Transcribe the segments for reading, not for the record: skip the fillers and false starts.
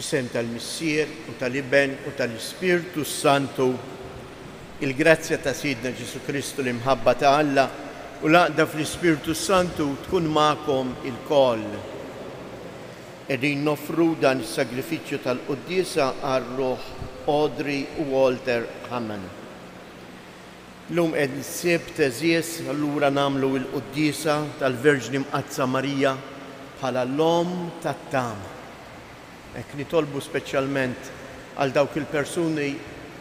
fl-isem tal-Missier u tal-Iben u tal-Ispirtu Santu, il-grazzja ta' Sidna Ġesu Kristu l-imħabba ta' Alla u l-għaqda fl-Ispirtu Santu tkun ma'kom il-koll. Qegħdin nofru dan is-sagrifiċċju tal-Qudiesa għar-Ruħ Audrey u Walter Hammond. Llum qed nsieb teżies allura nagħmlu l-Qudiesa tal-Verġni Mqazza Marija bħala l-om tat-tama. Hekk nitolbu speċjalment għal dawk il-persuni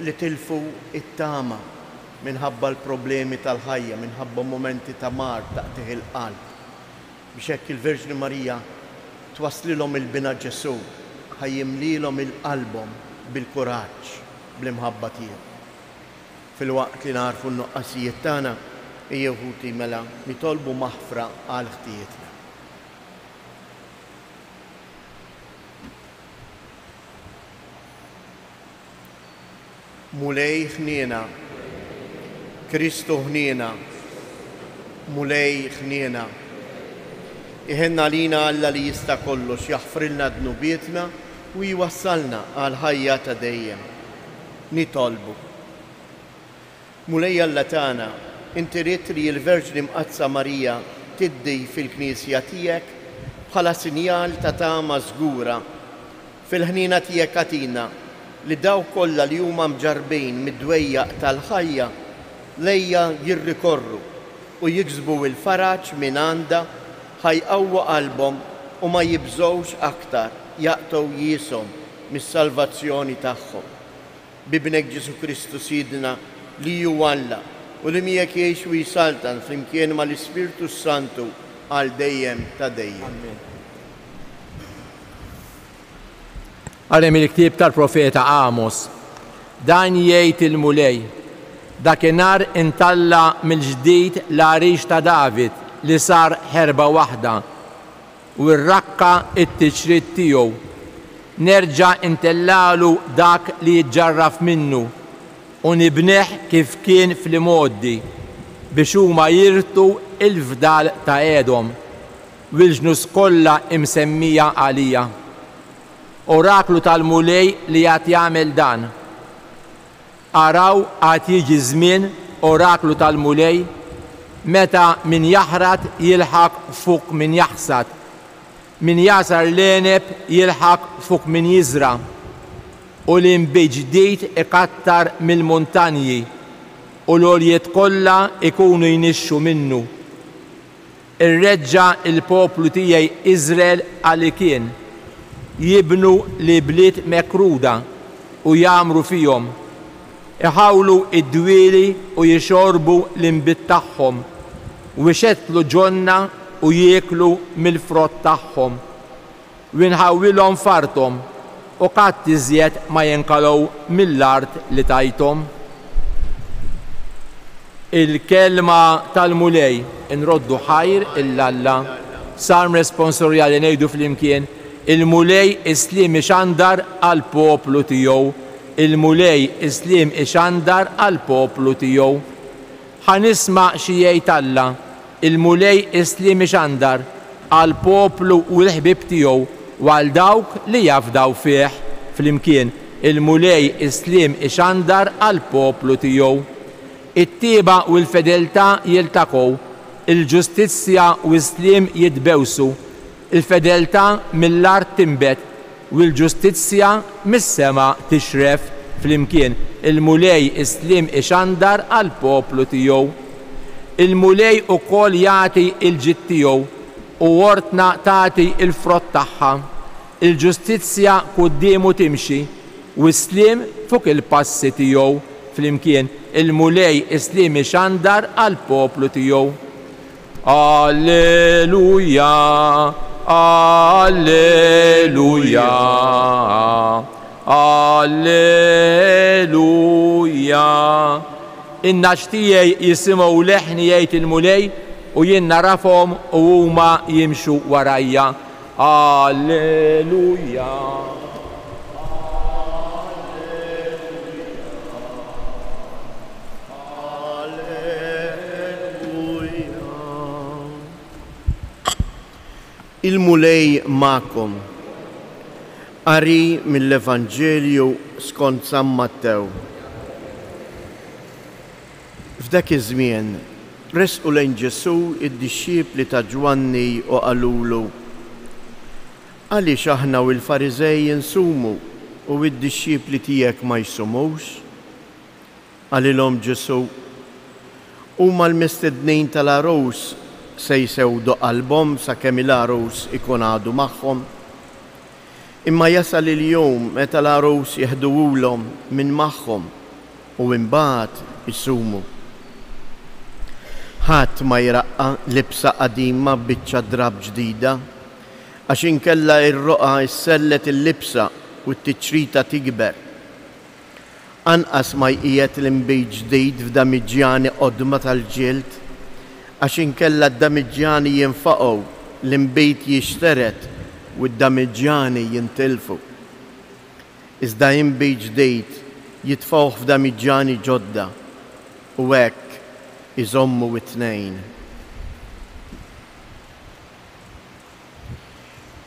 li tilfu it-tama minħabba l-problemi tal-ħajja, minħabba momenti ta' mar taqtih il-qalb. Biex hekk il-Verġni Marija twaslilhom il-bina Ġesu, ħajjimlilhom il-qalbhom bil-kuraġġ, bl-imħabba tiegħu. Fil-waqt li narfu n-nuqqasijiet tagħna hija wħuti mela nitolbu maħfra għal ħtijietna. Mulej ħniena, Kristu ħniena, mulej ħniena. Iħenna lina Alla li jista' kollox jaħfrilna dnubietna u jwassalna għal ħajja ta' dejjem. Nitolbu. Mulej Alla tagħna, inti rid li l-Verġni Mqazza Marija tiddi fil-Knisja tiegħek bħala sinjal ta' tama żgura fil-ħnina tiegħek għatina li daw kollha li huma mġarbejn mid-dwejjaq tal-ħajja lejja jirrikorru u jiksbu l-faraġ minn għandha ħajqawwa qalbhom u ma jibżgħux aktar jaqtgħu jishom mis-salvazzjoni tagħhom. Bibnek Ġesu Kristu Sidna li hu Alla u li miegħek jgħix u jsaltan flimkien mal-Ispirtu Santu għal dejjem ta' dejjem. Amen. Għalem il-ktib tal-profeta Amos, dan jgħid il-mulej, dakinhar intalla mill-ġdid l-għarix ta' David li sar ħerba waħda u rrakka it-tiċrid tiegħu. Nerġa' intellalu dak li jitġarraf minnu u nibneħ kif kien fl-imoddi biex huma jirtu il-fdal ta' Edom u l-ġnus kollha imsemmija għalija. Oraklu tal-mulej li għat jagħmel dan. Araw għat jiġi żmien oraklu tal-mulej meta min jaħrat jilħaq fuq min jaħsad, min jasar l-eneb jilħaq fuq min jiżra u l-inbiġdejt ikattar mill-muntanji u l-oljiet kollha ikunu jnixxu minnu. Irreġġa il-poplu tiegħi Iżrael għalli kien jibnu li bliet mekruda u jamru fihom, iħawlu id-dwieli u jixorbu l-imbit tagħhom u jxettlu ġonna u jieklu mill-frott tagħhom u jinħawilhom farthom u qatt iżjed ma jinkalgħu mill-art li tajthom. Il-kelma tal-mulej inroddu ħajr il-Alla sarm responsorjali ngħidu flimkien il-mulej islim ixandar għal poplu tiegħu, il-mulej islim ixandar għal poplu tiegħu. Ħanisma' xi jgħid Alla, il-mulej islim ixandar għal poplu u l-ħbib tiegħu u għal dawk li jafdaw fih flimkien. Il-mulej islim ixandar għal poplu tiegħu. It-tieba u l-fedeltà jiltaqgħu, il-ġustizzja u l-islim jitbewsu. Il-fedeltà mill-art timbet u l-ġustizzja mis-sema tixref flimkien. Il-mulej islim ixandar għal poplu tiegħu. Il-mulej ukoll jagħti l-ġid tiegħu u ortna tagħti l-frott tagħha. Il-ġustizzja qudiemu timxi u islim fuq il-passi tiegħu flimkien. Il-mulej islim ixandar għal poplu tiegħu. Alleluja! Alleluja, Alleluja. In-naċ tiegħi jisimgħu leħni jgħid il-mulej u jien narafhom u huma jimxu warajja. Alleluja. Il-mulej ma'kom. Qari mill-Evanġelju skont San Mattew. F'dak iż-żmien resqu lejn Ġesu id-dixxiepli ta' Ġwanni u qalulu: għaliex aħna u l-Fariżej insumu u d-dixxiepli tiegħek ma jsumux? Għalilhom Ġesu: huma l-mistednin tal-arus se jsewdu qalbhom sakemm il-arus ikun għadu magħhom. Imma jasal il-jum meta l-arus jeħduhulhom minn magħhom u imbagħad isumu. Ħadd ma jraqqa libsa qadima b'biċċa drab ġdida għax inkella r-roqa issellet il-libsa u t-tiċrita tikber. Anqas ma jqiegħed l-imbejt ġdid f'damiġġjani qodma tal-ġild għax inkella d-damiġġjani jinfaqgħu, l-imbejt jixteret u d-damiġġjani jintilfu. Iżda imbejt ġdid jitfgħuh f'damiġġjani ġodda u hekk iżommu t-tnejn.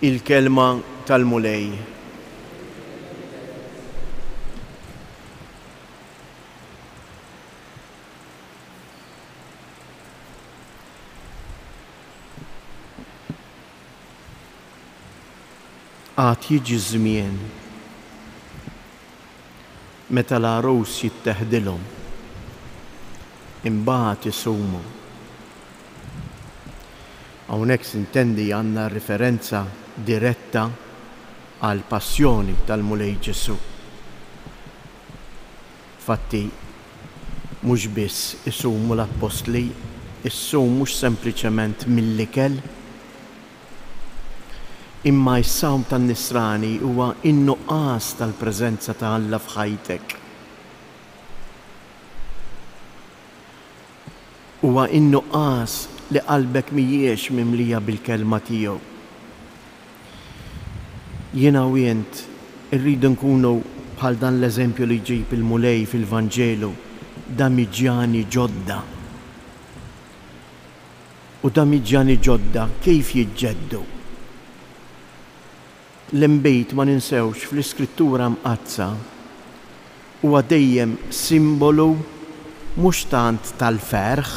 Il-kelma tal-mulej. Għad jiġi żmien meta l-arus jitteħdilhom, imbagħad isumu. Hawnhekk sintendi għandna referenza diretta għal passjoni tal-mulej Ġesu. Fatti mhux biss isumu l-Apostli, issumu mhux sempliċement mill-ikel, imma s-sawm tan-nisrani huwa in-nuqqas tal-preżenza ta' Alla f'ħajtek. Huwa in-nuqqas li qalbek mhijiex mimlija bil-kelma tiegħu. Jiena u int irridu nkunu bħal dan l-eżempju li jġib il-mulej fil-Vanġelu, damiġġjani ġodda. U damiġġjani ġodda kif jiġġeddu? L-imbejt ma ninsewx fl-iskrittura mqazza huwa dejjem simbolu mhux tant tal-ferħ,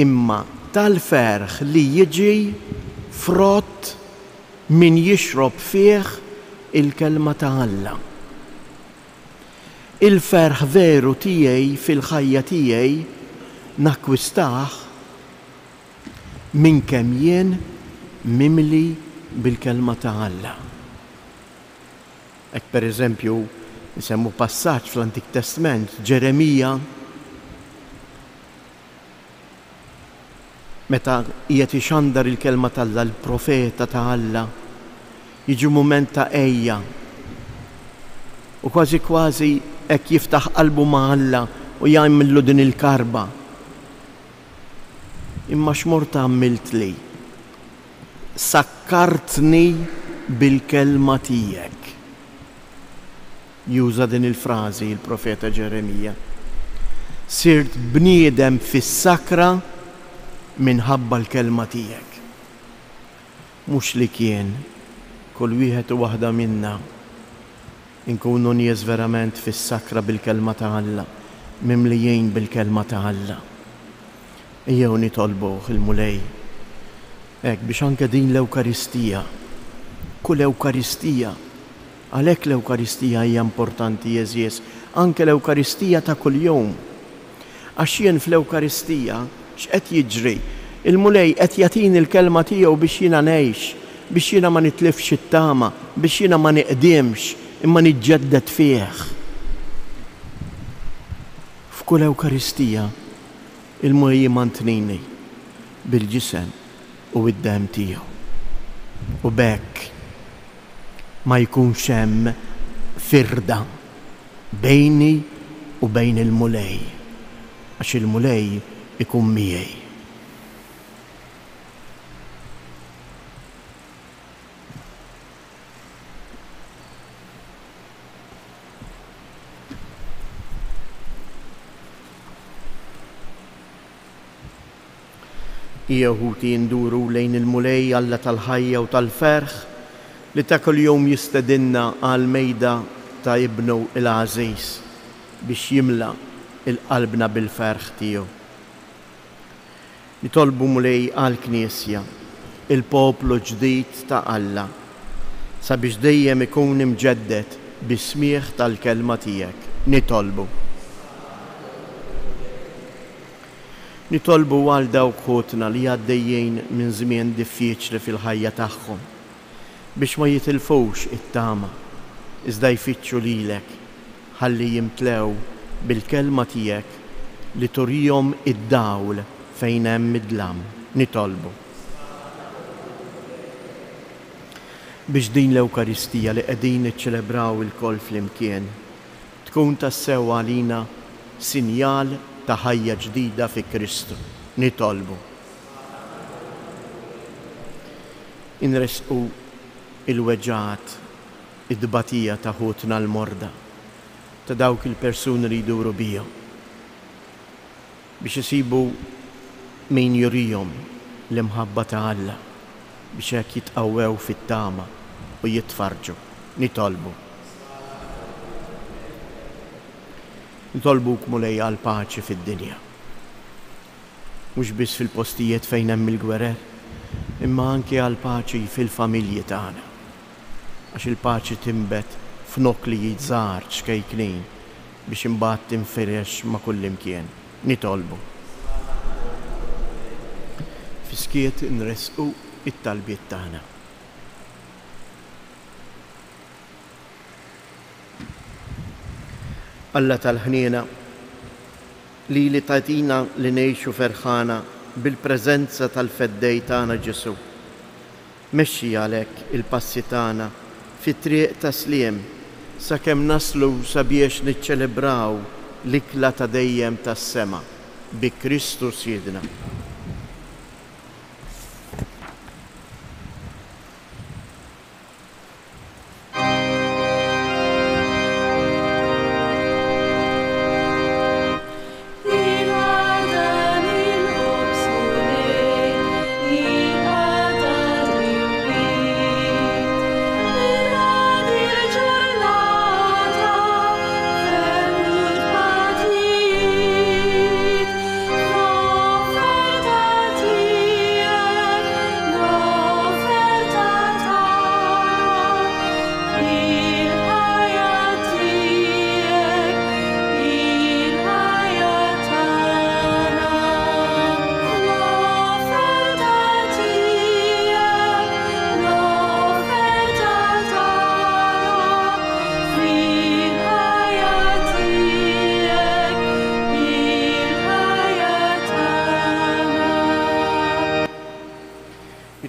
imma tal-ferħ li jiġi frott min jixrob fih il-kelma ta' Alla. Il-ferħ veru tiegħi fil-ħajja tiegħi nakkwistaħ minn kemm jien mimli bil-kelma ta' Alla. Ek per eżempju, nisemmu passaġġ fl-Antik Testament, Ġeremija, meta qiegħed ixandar il-kelma ta' Alla, l-profeta ta' Alla, jiġi mument ta' ejja. U kważi kważi hekk jiftaħ qalbu ma' Alla u jagħmillu din il-karba. Imma x'mort għamilt li? Sakkartni bil-kelma tiegħek. Juża din il-frażi il-profeta Ġeremija. Sirt bniedem fis-sakra minħabba l-kelma tiegħek. Mhux li kien kull wieħed u waħda minna inkunu nies verament fis-sakra bil-kelma ta' Alla, mimlijin bil-kelma ta' Alla. Ejjew nitolbuh il-mulej. Biex anke din l-Ewkaristija, kull Ewkaristija, għalhekk l-Ewkaristija hija importanti jeżies, anke l-Ewkaristija ta' kuljum. Għax jien fl-Ewkaristija x'qed jiġri? Il-mulej qed jagħtini l-kelma tiegħu biex jiena ngħix, biex jiena ma nitlifx it-tama, biex jiena ma niqdimx, imma niġġedded fih. F'kull Ewkaristija il-mulej jimantnini bil-ġisem u id-dem tiegħu. U bekk ma jkunx hemm firda bejni u bejn il-mulej, għax il-mulej ikun miegħi. Jeħuti jinduru lejn il-mulej Alla tal-ħajja u tal-ferħ li ta' kuljum jistedinna għal mejda ta' ibnu il-Aziz biex jimla il-qalbna bil-ferħ tiegħu. Nitolbu mulej għal-Knisja, il-poplu ġdid ta' Alla, sabiex dejjem ikun imġeddet bis-smieħ tal-kelma tiegħek. Nitolbu għal dawk ħutna li għaddejjin minn żmien diffiċli fil-ħajja tagħhom biex ma jitilfux it-tama, iżda jfittxu lilek ħalli jimtlew bil-kelma tiegħek li turihom id-dawl fejn hemm id-dlam. Nitolbu biex din l-Ewkaristija li qegħdin niċċelebraw il-koll flimkien tkun tassew għalina sinjal ta' ħajja ġdida fi Kristu. Nitolbu inresqu il-weġġat, id-dbatija ta' ħutna l-morda, ta' dawk il-persuni li jduru bihom biex isibu min jurihom l-imħabba ta' Alla biex hekk jitqawwew fit-tama u jitfarġu. Nitolbuk mulej għal paċi fid-dinja. Mhux biss fil-postijiet fejn hemm il-gwerer, imma anke għal paċi fil-familji tagħna. Għax il-paċi timbet f'noklijiet żgħar ċkejknin biex imbagħad tinfirex ma' kullimkien. Nitolbu. Fiskiet nresqu it-talbiet tagħna. Alla tal-ħniena li tatina li ngħixu ferħana bil-preżenza tal-feddej tagħna Ġesu. Mexxi għalhekk il-passi tagħna fit-triq tasliem sakemm naslu sabiex niċċelebraw l-ikla ta' dejjem tas-sema bi Kristu Siedna.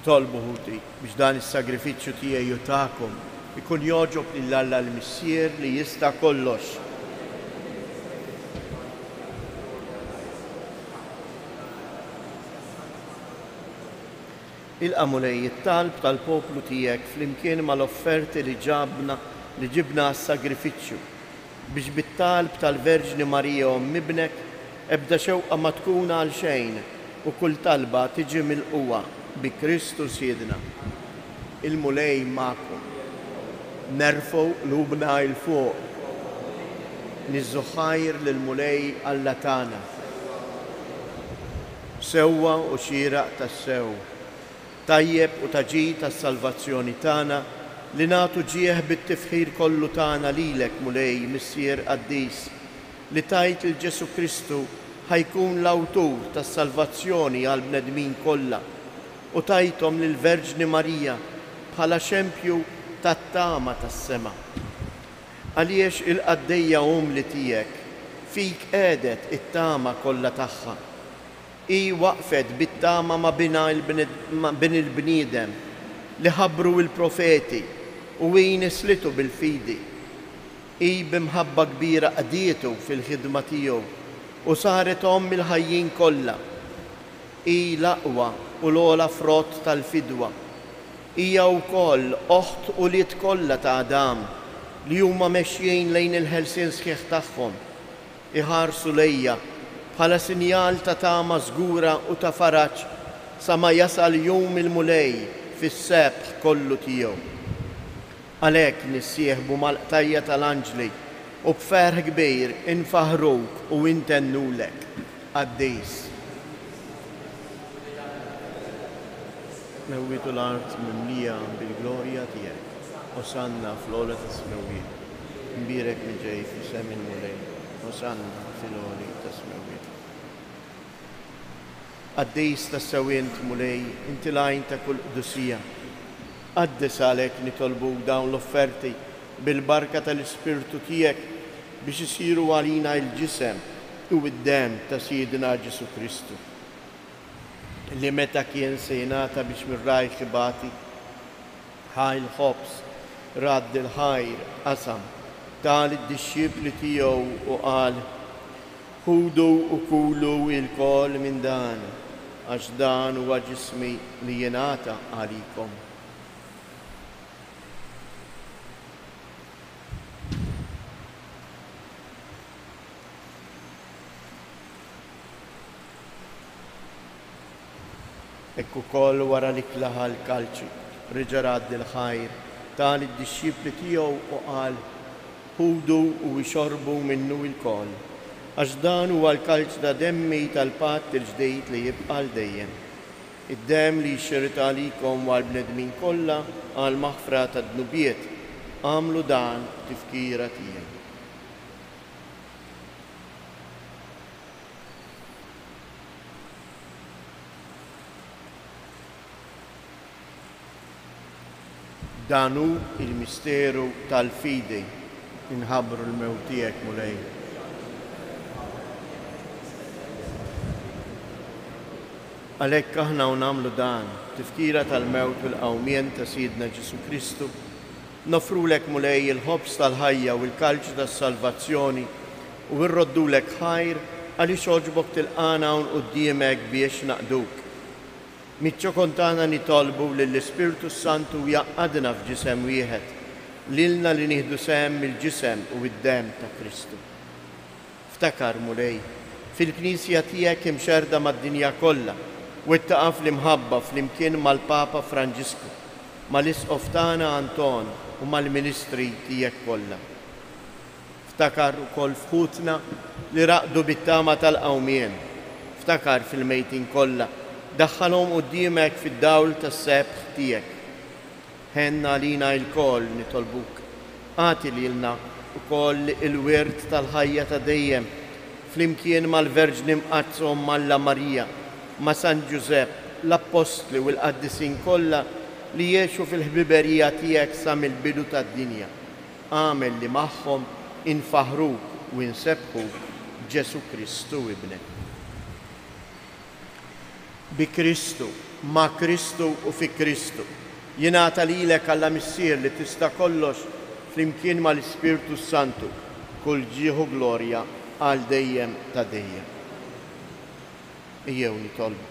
Nitolbu ħuti biex dan is-sagrifiċċju tiegħi u tagħkom ikun joġob lil Alla l-Missier li jista' kollox. Il-qamulej it-talb tal-poplu tiegħek flimkien mal-offerti li ġibna għas-sagrifiċċju biex bit-talb tal-Verġni Marija Omm Ibnek ebda xewqa ma tkun għal xejn u kull talba tiġi milquwa bi Kristu Siedna. Il-mulej magħkom. Nerfgħu qlubna il fuq. Niżżu ħajr lill-mulej Alla tagħna. Sewwa u xieraq tas-sew. Tajjeb u taġid tas-salvazzjoni tagħna li nagħtu ġieħ bit-tifħir kollu tagħna lilek mulej Missier Qaddis li tajt il Ġesu Kristu ħajkun l-awtur tas-salvazzjoni għal bnedmin kollha u tajthom lil Verġni Marija bħala xempju tat-tama tas-sema. Għaliex il-qaddejja li tiegħek fik qiegħdet it-tama kollha tagħha. Hi waqfet bit-tama ma bin il-bniedem li ħabbru il-profeti u hi nislitu bil-fidi. Hi bimħabba kbira qadietu fil-ħidma tiegħu u saret omm il-ħajjin kollha. Hi l-aqwa u l-ogħla frott tal-fidwa. Hija wkoll oħt u lied kollha ta' Adam li huma mexjin lejn il-ħelsien sħiħ tagħhom. Iħarsu lejja bħala sinjal ta' tama żgura u ta' faraġġ sa ma jasal jum il-mulej fis-sebħ kollu tiegħu. Għalhekk nissieħbu mal-qtajja tal-anġli u b'ferħ kbir infaħruk u intennulek għaddejs. Mewwitu l-art mimlija bil-glorja tiegħek, Osanna fl-għola tas-smewiet. Mbirek minn ġej f'isem il-mulej, Osanna fil-għoli tas-smewiet. Għaddejs tas-sewient mulej, inti lajn ta' kull qdusija. Għaddis għalek nitolbu dawn l-offerti bil-barka tal-Ispirtu tiegħek biex isiru għalina il-ġisem u id-dem ta' Sidina Ġesu Kristu. Li meta kien sejnata biex mirraj xibati, ħajl ħobs, radd il-ħajr, qasam, tal id-disċipli tiegħu u qal, ħudu u kulu il-kol minn dan, għax dan huwa ġismi li jingħata għalikom. Ekku koll wara li klaħa l-kalċi, reġa' radd il-ħajr, tal id-disċipli tiegħu u qal, ħudu u jxorbu minnu il-koll, għax dan huwa l-kalċ ta' demmi tal-patt il-ġdejt li jibqa' dejjem. Id-dem li jxirrit għalikom għal bnedmin kollha għal maħfra ta' dnubiet, għamlu dan tifkira tiegħi. Danu il-misteru tal-fidi inħabru l-mewt tiegħek mulej. Għalhekk aħna nagħmlu dan, tifkira tal-mewt u l-qawmien ta' Sidna Ġesu Kristu, nofrulek mulej il-ħobs tal-ħajja u l-kalċ tas-salvazzjoni u nroddulek ħajr għaliex oġbok tilqana hawn quddiemek biex naqduk. Mitċo kontana nitolbu lill-Ispirtu Santu jaqqadna f'ġisem wieħed, lilna li nieħdu sehem mill-ġisem u id-dem ta' Kristu. Ftakar mulej, fil-Knisja tiegħek imxerda mad-dinja kollha u ittaqa' fl-imħabba flimkien mal-Papa Franġisku, mal-Isqof tagħna Anton u mal-Ministri tiegħek kollha. Ftakar ukoll fħutna li raqdu bit-tama tal-qawmien. Ftakar fil-mejtin kollha daħħalhom quddiemek fid-dawl tas-sebħ tiegħek. Ħenna lina l-koll nitolbuk, għati lilna ukoll il-wirt tal-ħajja ta' dejjem flimkien mal-Verġni mqazzhom Malla Marija, ma' San Ġusepp, l-Apostli u l-Qaddisin kollha li jgħixu fil-ħbiberija tiegħek sa mill-bidu tad-dinja. Għamel li magħhom infaħruk u insebħu Ġesu Kristu ibnek. Bi Kristu, ma' Kristu u fi Kristu, jingħata lilek Alla Missier li tista' kollox flimkien mal-Ispirtu Santu, kull ġieħu glorja għal dejjem ta' dejjem. Ejjew nitolbu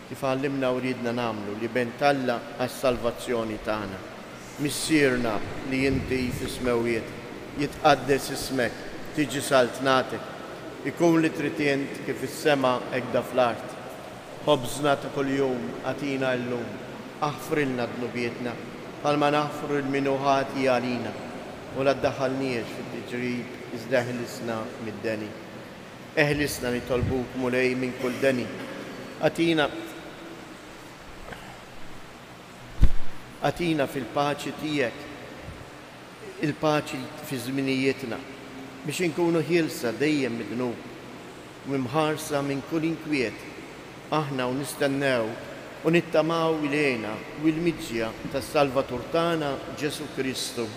kif għallimna u ridna nagħmlu li bentalla għas-salvazzjoni tagħna. Missierna li inti fis-smewiet, jitqaddes ismek, tiġi saltnatek, ikun li tritient kif is-sema hekk da fl-art. Ħobżna ta' kuljum għatina llum, aħfrilna dnubietna, bħalma naħfru l-minuħati għalina, u la ddaħħalniex fid-tiġrib iżda eħlisna mid-deni. Eħlisna nitolbuk mulej minn kull deni. Għatina fil-paċi tiegħek, il-paċi fi żminijietna, biex inkunu ħielsa dejjem mid-dnub u mħarsa minn kull inkwiet. Aħna u nistennew u nittamaw ilejna u l-miġġja tas-Salvatur tagħna Ġesu Kristu.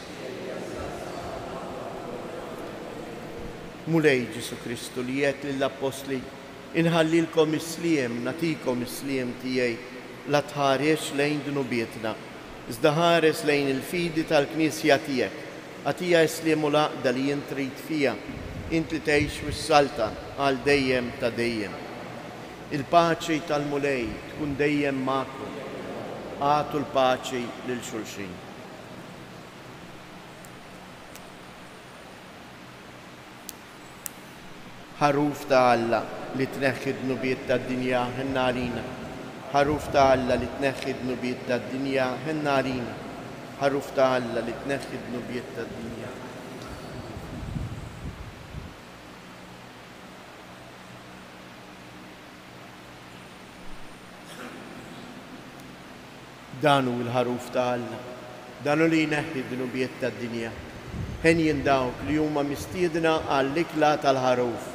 Mulej Ġesu Kristu li jgħid lill-Apostli, inħallilkom is-sliem, natikom is-sliem tiegħi, la tħares lejn dnubietna, iżda ħares lejn il-fidi tal-Knisja tiegħek. Għatija s-sliem u laqda li jien trid fija, inti tgħix fis-salta għal dejjem ta' dejjem. Il-paċi tal-mulej tkun dejjem magħkom. Għatu l-paċi lil xulxin. Ħaruf ta' Alla li tneħħi d-nubiet tad-dinja ħenna għalina. Ħaruf ta' Alla li tneħħi d-nubiet tad-dinja ħenna għalina. ħaruf ta' Alla li tneħħi d-nubiet tad-dinja. Danu il-ħaruf ta' Alla, danu li jneħħi d-nubiet tad-dinja. Ħen jindawk li huma mistiedna għall-ikla tal-ħaruf.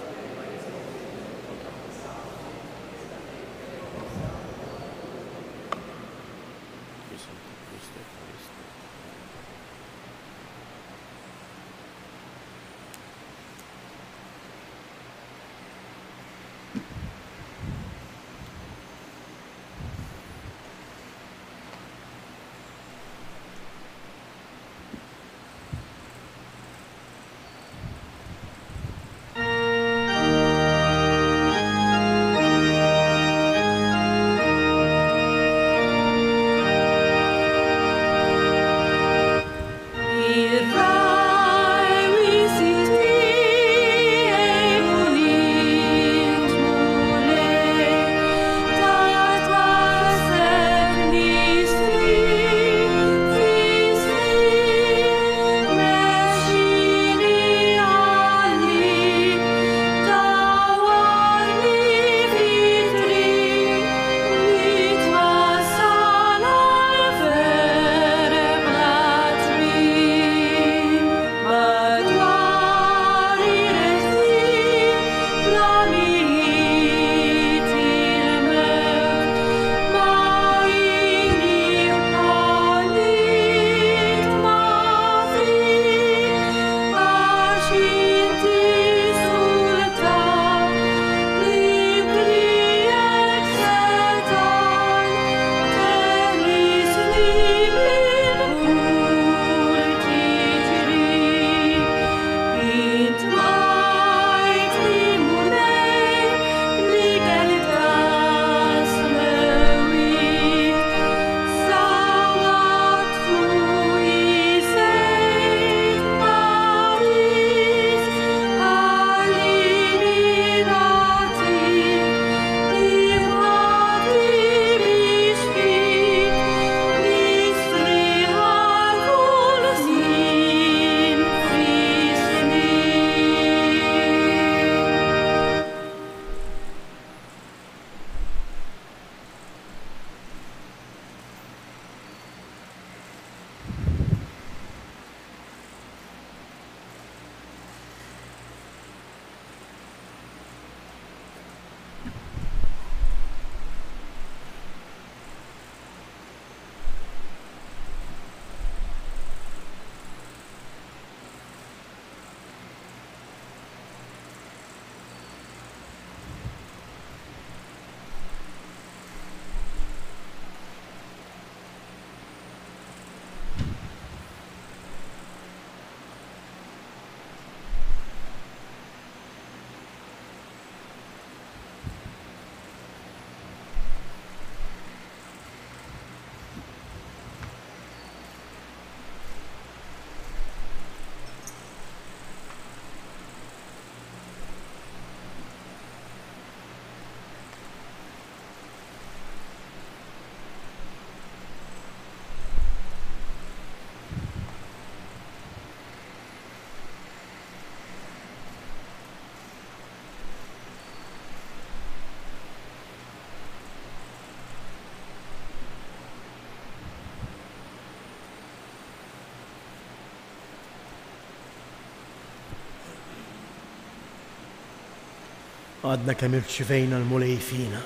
Għadna kemm irċivejna l-mulej fina.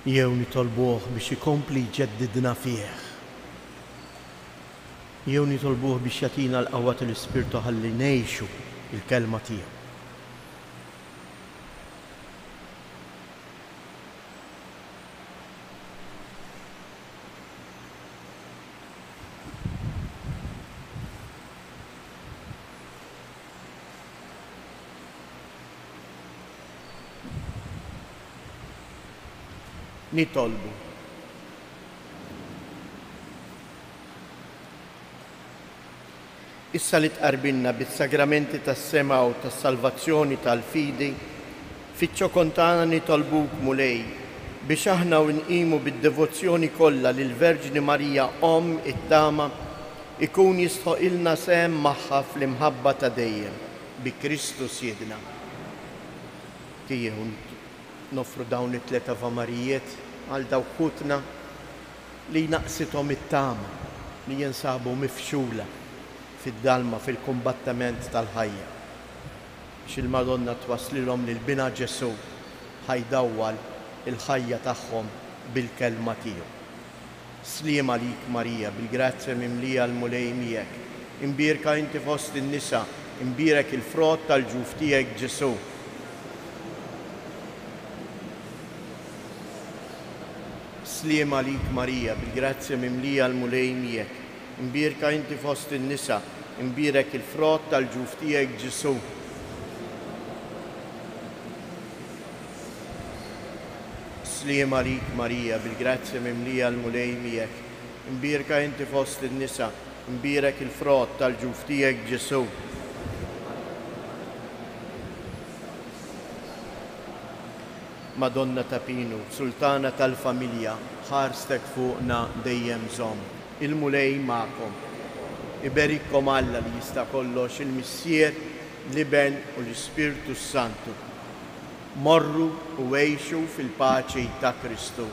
Jew nitolbuh biex ikompli jġeddidna fih. Jew nitolbuh biex jagħtina l-qawwa tal-Ispirtu ħalli ngħixu il-kelma tiegħu. Nitolbu. Issa li tqarbilna bis-sagramenti tas-sema u tas-salvazzjoni tal-fidi, fiċ-ċokontana nitolbuk mulej biex aħna u nqimu bid-devozzjoni kollha lil Verġni Marija it-tama ikun jistħoqilna sehem magħha fl-imħabba ta' dejjem bi Kristu Siedna. Kieku nofru dawn it-tliet Avamarijiet għal dawk kutna li naqsithom it-tama li jinsabu mifxula fid-dalma fil-kumbattament tal-ħajja. X'il-Madonna twaslilhom lil bina Ġesu ħajdawwal il-ħajja tagħhom bil-kelma tiegħu. Sliem għalik Marija, bil-grazzja mimlija l-mulej miegħek. Imbierka inti fost in-nisa, imbierek il-frott tal-ġuf tiegħek Ġesu. Sliem għalik Marija, bil-grazzja mimlija l-mulej miegħek. Imbierka inti fost in-nisa, imbierek il-frott tal-ġuf tiegħek Ġesu. Sliem għalik Marija, bil-grazzja mimlija l-mulej miegħek. Imbierka inti fost in-nisa, imbierek il-frott tal-ġuf tiegħek Ġesu. Madonna ta' Pinu, Sultana tal-familja, ħarstek fuqna dejjem żomm. Il-mulej magħkom. Iberikkom Alla li jista' kollox, il-Missier, l-Iben u l-Ispirtu Santu. Morru u għejxu fil-paċi ta' Kristu.